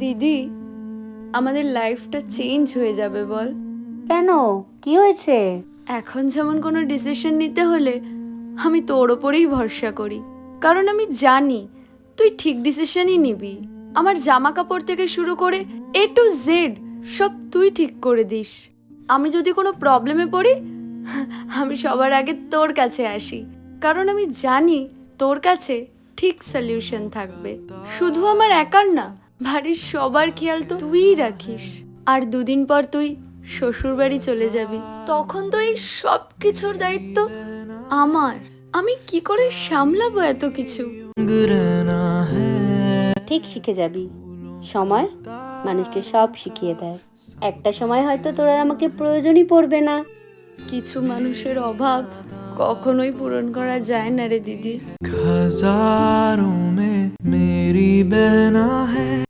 দিদি, আমাদের লাইফটা চেঞ্জ হয়ে যাবে বল। কেন, কি হয়েছে? এখন যেমন কোনো ডিসিশন নিতে হলে আমি তোর ওপরেই ভরসা করি, কারণ আমি জানি তুই ঠিক ডিসিশনই নিবি। আমার জামা কাপড় থেকে শুরু করে A to Z সব তুই ঠিক করে দিস। আমি যদি কোনো প্রবলেমে পড়ি, আমি সবার আগে তোর কাছে আসি, কারণ আমি জানি তোর কাছে ঠিক সলিউশন থাকবে। শুধু আমার একার না, বাড়ির সবার খেয়াল তো তুইই রাখিস। আর দুদিন পর তুই শ্বশুর বাড়ি চলে যাবি, তখন তো এই সব কিছুর দায়িত্ব আমার। আমি কি করে সামলাবো এত কিছু? ঠিক শিখে যাবি। সময় মানুষকে সব শিখিয়ে দেয়। একটা সময় হয়তো তোর আর আমাকে প্রয়োজনই পড়বে না। কিছু মানুষের অভাব কখনোই পূরণ করা যায় না রে দিদি। हजारों में मेरी बहना है।